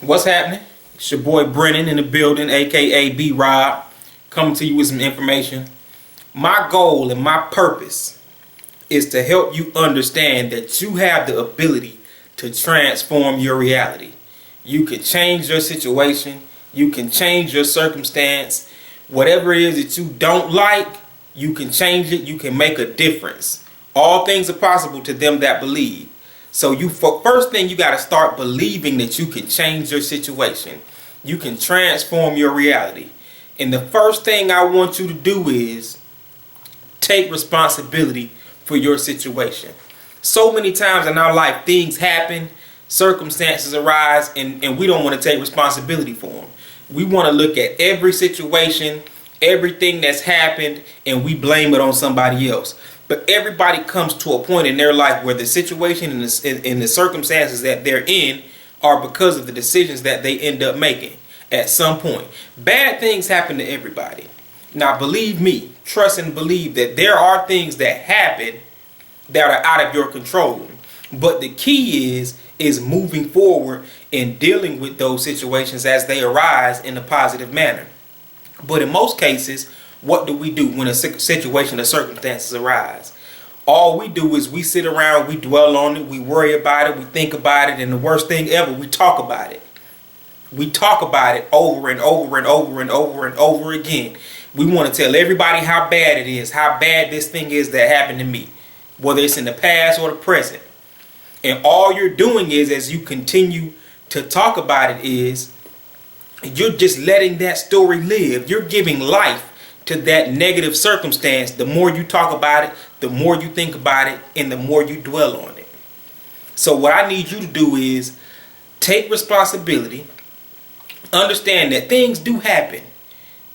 What's happening? It's your boy Brennan in the building, aka B Rob, coming to you with some information. My goal and my purpose is to help you understand that you have the ability to transform your reality. You can change your situation, you can change your circumstance. Whatever it is that you don't like, you can change it, you can make a difference. All things are possible to them that believe. So first thing, you got to start believing that you can change your situation. You can transform your reality. And the first thing I want you to do is take responsibility for your situation. So many times in our life, things happen, circumstances arise, and we don't want to take responsibility for them. We want to look at every situation, everything that's happened, and we blame it on somebody else. But everybody comes to a point in their life where the situation and the circumstances that they're in are because of the decisions that they end up making at some point. Bad things happen to everybody. Now, believe me, trust and believe that there are things that happen that are out of your control. But the key is moving forward and dealing with those situations as they arise in a positive manner. But in most cases, what do we do when a situation or circumstances arise? All we do is we sit around, we dwell on it, we worry about it, we think about it, and the worst thing ever, we talk about it. We talk about it over and over and over and over and over again. We want to tell everybody how bad it is, how bad this thing is that happened to me, whether it's in the past or the present. And all you're doing is, as you continue to talk about it, is you're just letting that story live. You're giving life to that negative circumstance. The more you talk about it, the more you think about it, and the more you dwell on it. So what I need you to do is take responsibility. Understand that things do happen.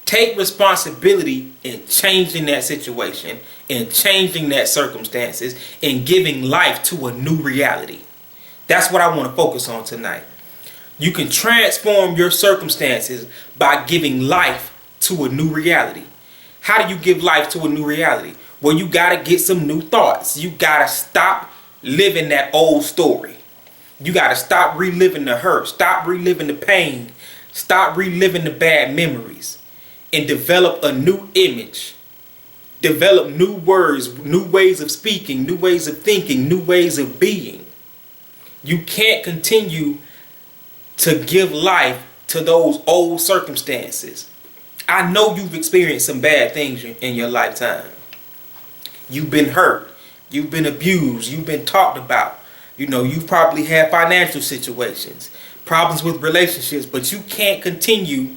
Take responsibility in changing that situation, in changing that circumstances, and giving life to a new reality. That's what I want to focus on tonight. You can transform your circumstances by giving life to a new reality. How do you give life to a new reality? Well, you got to get some new thoughts. You got to stop living that old story. You got to stop reliving the hurt. Stop reliving the pain. Stop reliving the bad memories. And develop a new image. Develop new words, new ways of speaking, new ways of thinking, new ways of being. You can't continue to give life to those old circumstances. I know you've experienced some bad things in your lifetime. You've been hurt. You've been abused. You've been talked about. You've probably had financial situations, problems with relationships, but you can't continue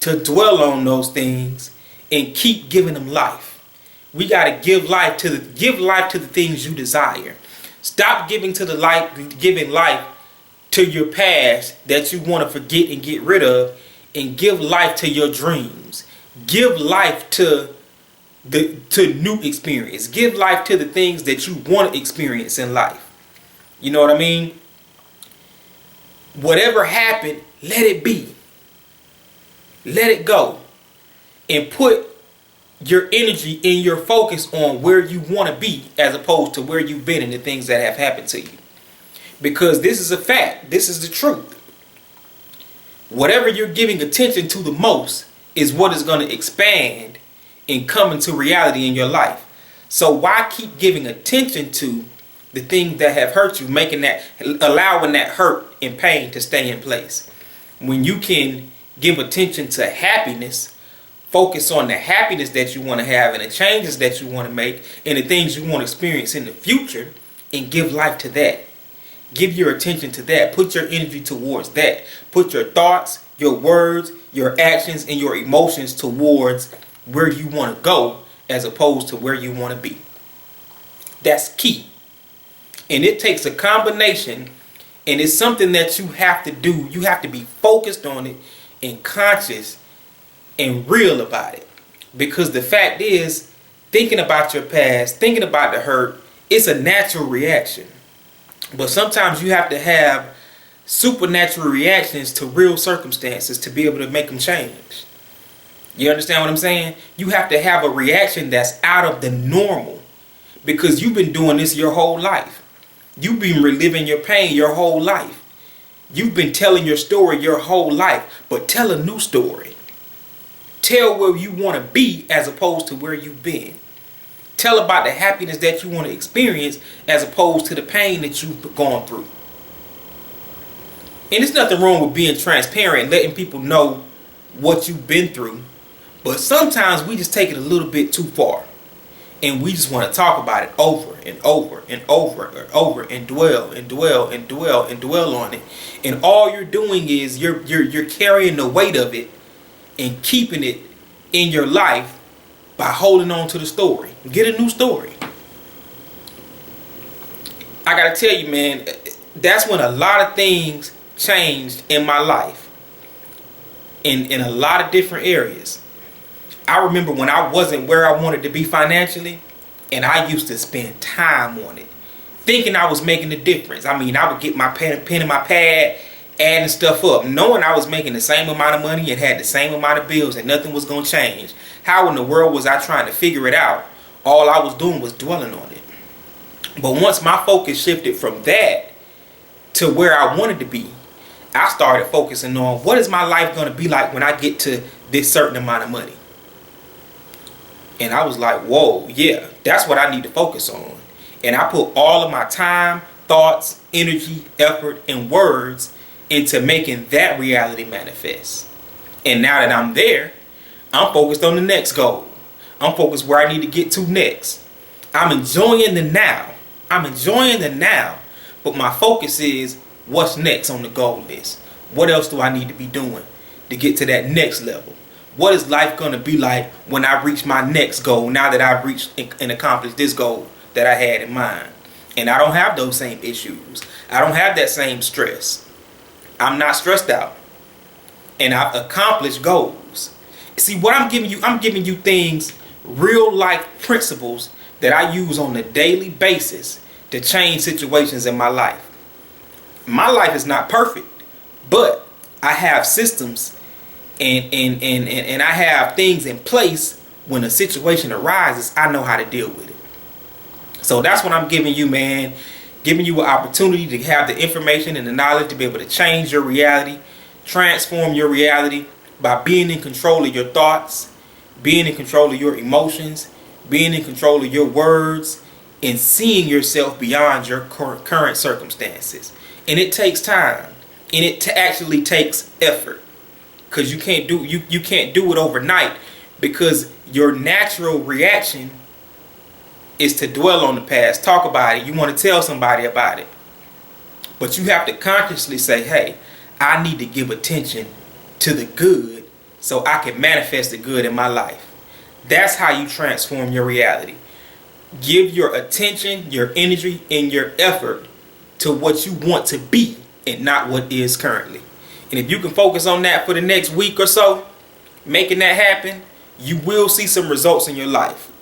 to dwell on those things and keep giving them life. We got to give life to the things you desire. Stop giving life to your past that you want to forget and get rid of, and give life to your dreams. Give life to new experience. Give life to the things that you want to experience in life. You know what I mean? Whatever happened, let it be. Let it go. And put your energy and your focus on where you want to be as opposed to where you've been and the things that have happened to you. Because this is a fact. This is the truth. Whatever you're giving attention to the most is what is going to expand and come into reality in your life. So why keep giving attention to the things that have hurt you, allowing that hurt and pain to stay in place? When you can give attention to happiness, focus on the happiness that you want to have and the changes that you want to make and the things you want to experience in the future, and give life to that. Give your attention to that. Put your energy towards that. Put your thoughts, your words, your actions, and your emotions towards where you want to go as opposed to where you want to be. That's key. And it takes a combination, and it's something that you have to do. You have to be focused on it and conscious and real about it. Because the fact is, thinking about your past, thinking about the hurt, it's a natural reaction. But sometimes you have to have supernatural reactions to real circumstances to be able to make them change. You understand what I'm saying? You have to have a reaction that's out of the normal, because you've been doing this your whole life. You've been reliving your pain your whole life. You've been telling your story your whole life, but tell a new story. Tell where you want to be as opposed to where you've been. Tell about the happiness that you want to experience as opposed to the pain that you've gone through. And there's nothing wrong with being transparent and letting people know what you've been through. But sometimes we just take it a little bit too far. And we just want to talk about it over and over and over and over and dwell and dwell and dwell and dwell on it. And all you're doing is you're carrying the weight of it and keeping it in your life by holding on to the story. Get a new story. I gotta tell you, man, that's when a lot of things changed in my life. In a lot of different areas. I remember when I wasn't where I wanted to be financially, and I used to spend time on it, thinking I was making a difference. I mean, I would get my pen and my pad, adding stuff up, knowing I was making the same amount of money and had the same amount of bills and nothing was going to change. How in the world was I trying to figure it out? All I was doing was dwelling on it. But once my focus shifted from that to where I wanted to be, I started focusing on what is my life going to be like when I get to this certain amount of money. And I was like, whoa, yeah, that's what I need to focus on. And I put all of my time, thoughts, energy, effort, and words into making that reality manifest. And now that I'm there, I'm focused on the next goal. I'm focused where I need to get to next. I'm enjoying the now. But my focus is what's next on the goal list. What else do I need to be doing to get to that next level? What is life going to be like when I reach my next goal, now that I've reached and accomplished this goal that I had in mind? And I don't have those same issues. I don't have that same stress. I'm not stressed out. And I've accomplished goals. See, what I'm giving you things, real life principles that I use on a daily basis to change situations in my life. My life is not perfect, but I have systems and I have things in place. When a situation arises, I know how to deal with it. So that's what I'm giving you, man. Giving you an opportunity to have the information and the knowledge to be able to change your reality, transform your reality by being in control of your thoughts, being in control of your emotions, being in control of your words, and seeing yourself beyond your current circumstances. And it takes time, and it actually takes effort. Because you can't do it overnight, because your natural reaction is to dwell on the past, talk about it. You want to tell somebody about it. But you have to consciously say, hey, I need to give attention to the good so I can manifest the good in my life. That's how you transform your reality. Give your attention, your energy, and your effort to what you want to be and not what is currently. And if you can focus on that for the next week or so, making that happen, you will see some results in your life.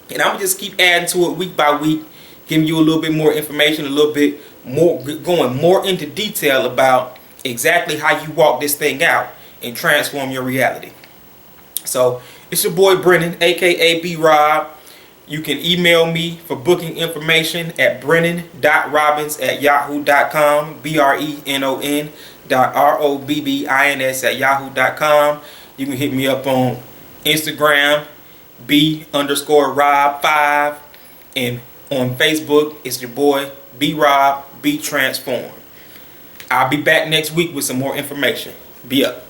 And I'm going to just keep adding to it week by week, giving you a little bit more information, a little bit more, going more into detail about exactly how you walk this thing out and transform your reality. So it's your boy Brennan, aka B-Rob. You can email me for booking information at brennan.robbins@yahoo.com, BRENON.ROBBINS@yahoo.com. You can hit me up on Instagram, B_Rob5, and on Facebook, it's your boy B-Rob, Be Transformed. I'll be back next week with some more information. Be up.